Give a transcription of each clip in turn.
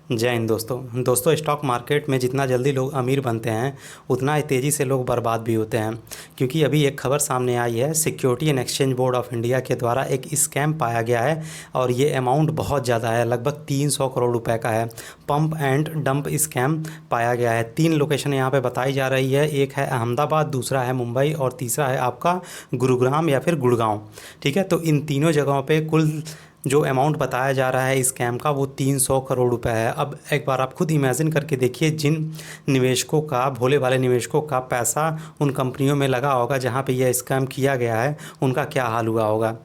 जय हिंद दोस्तों stock market में जितना जल्दी लोग अमीर बनते हैं उतना ही तेज़ी से लोग बर्बाद भी होते हैं। क्योंकि अभी एक खबर सामने आई है, security and exchange board of India के द्वारा एक स्कैम पाया गया है और ये अमाउंट बहुत ज़्यादा है, लगभग 300 करोड़ रुपए का है। पंप एंड डंप स्कैम पाया गया है। 3 लोकेशन यहाँ पे बताई जा रही है, एक है अहमदाबाद, दूसरा है मुंबई और तीसरा है आपका गुरुग्राम या फिर गुड़गांव। ठीक है, तो इन तीनों जगहों पे कुल जो अमाउंट बताया जा रहा है स्कैम का वो 300 करोड़ रुपए है। अब एक बार आप खुद इमेजिन करके देखिए, जिन निवेशकों का, भोले वाले निवेशकों का पैसा उन कंपनियों में लगा होगा जहां पे यह स्कैम किया गया है, उनका क्या हाल हुआ होगा।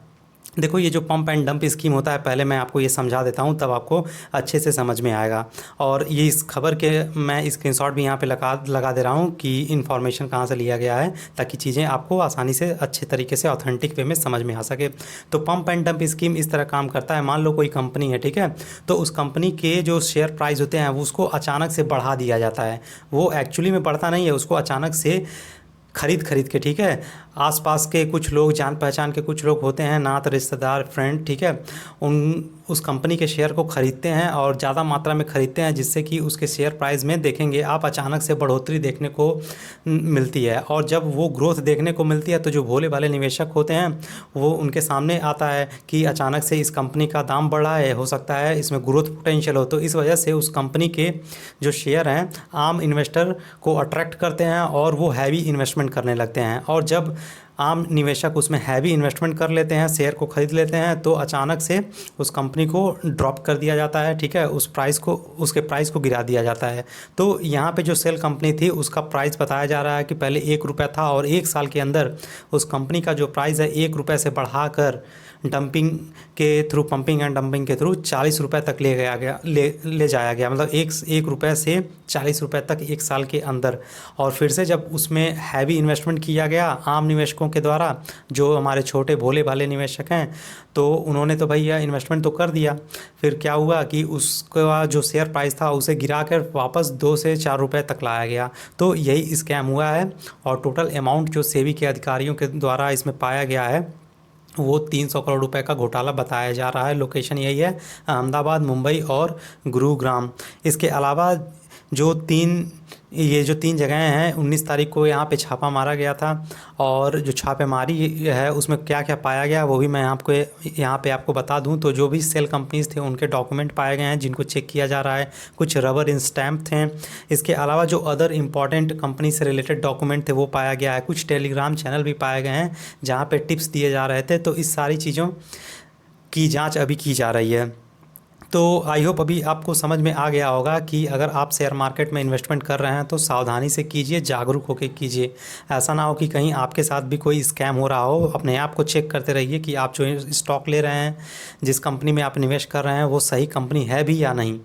देखो, ये जो पंप एंड डंप स्कीम होता है, पहले मैं आपको ये समझा देता हूँ, तब आपको अच्छे से समझ में आएगा। और ये इस खबर के मैं स्क्रीनशॉट भी यहाँ पे लगा दे रहा हूँ कि इन्फॉर्मेशन कहाँ से लिया गया है, ताकि चीज़ें आपको आसानी से अच्छे तरीके से ऑथेंटिक वे में समझ में आ सके। तो पंप एंड डंप स्कीम इस तरह काम करता है, मान लो कोई कंपनी है, ठीक है, तो उस कंपनी के जो शेयर प्राइस होते हैं उसको अचानक से बढ़ा दिया जाता है। वो एक्चुअली में बढ़ता नहीं है, उसको अचानक से खरीद के, ठीक है, आसपास के कुछ लोग, जान पहचान के कुछ लोग होते हैं, नात रिश्तेदार, फ्रेंड, ठीक है, उस कंपनी के शेयर को ख़रीदते हैं और ज़्यादा मात्रा में ख़रीदते हैं, जिससे कि उसके शेयर प्राइस में देखेंगे आप अचानक से बढ़ोतरी देखने को मिलती है। और जब वो ग्रोथ देखने को मिलती है तो जो भोले वाले निवेशक होते हैं वो उनके सामने आता है कि अचानक से इस कंपनी का दाम बढ़ रहा है, हो सकता है इसमें ग्रोथ पोटेंशियल हो, तो इस वजह से उस कंपनी के जो शेयर हैं आम इन्वेस्टर को अट्रैक्ट करते हैं और वो हैवी इन्वेस्टमेंट करने लगते हैं। और जब आम निवेशक उसमें हैवी इन्वेस्टमेंट कर लेते हैं, शेयर को ख़रीद लेते हैं, तो अचानक से उस कंपनी को ड्रॉप कर दिया जाता है, ठीक है, उसके प्राइस को गिरा दिया जाता है। तो यहाँ पे जो सेल कंपनी थी उसका प्राइस बताया जा रहा है कि पहले 1 रुपया था और 1 साल के अंदर उस कंपनी का जो प्राइस है 1 रुपये से बढ़ाकर डंपिंग के थ्रू, पंपिंग एंड डंपिंग के थ्रू 40 रुपये तक ले जाया गया, मतलब एक रुपये से 40 रुपये तक 1 साल के अंदर। और फिर से जब उसमें हैवी इन्वेस्टमेंट किया गया आम निवेशकों के द्वारा, जो हमारे छोटे भोले वाले निवेशक हैं, तो उन्होंने तो भैया इन्वेस्टमेंट तो कर दिया। फिर क्या हुआ कि उसका जो शेयर प्राइस था उसे गिराकर वापस 2 से 4 रुपये तक लाया गया। तो यही स्कैम हुआ है और टोटल अमाउंट जो सेबी के अधिकारियों के द्वारा इसमें पाया गया है वो 300 करोड़ रुपए का घोटाला बताया जा रहा है। लोकेशन यही है, अहमदाबाद, मुंबई और गुरुग्राम। इसके अलावा जो तीन जगहें हैं, 19 तारीख को यहाँ पे छापा मारा गया था और जो छापेमारी है उसमें क्या क्या पाया गया वो भी मैं यहाँ पे आपको बता दूँ। तो जो भी सेल कंपनीज थे उनके डॉक्यूमेंट पाए गए हैं जिनको चेक किया जा रहा है, कुछ रबर स्टैम्प थे। इसके अलावा जो अदर इम्पॉर्टेंट कंपनी से रिलेटेड डॉक्यूमेंट थे वो पाया गया है। कुछ टेलीग्राम चैनल भी पाए गए हैं जहाँ पे टिप्स दिए जा रहे थे। तो इस सारी चीज़ों की जाँच अभी की जा रही है। तो आई होप अभी आपको समझ में आ गया होगा कि अगर आप शेयर मार्केट में इन्वेस्टमेंट कर रहे हैं तो सावधानी से कीजिए, जागरूक होकर कीजिए। ऐसा ना हो कि कहीं आपके साथ भी कोई स्कैम हो रहा हो। अपने आप को चेक करते रहिए कि आप जो स्टॉक ले रहे हैं, जिस कंपनी में आप निवेश कर रहे हैं, वो सही कंपनी है भी या नहीं।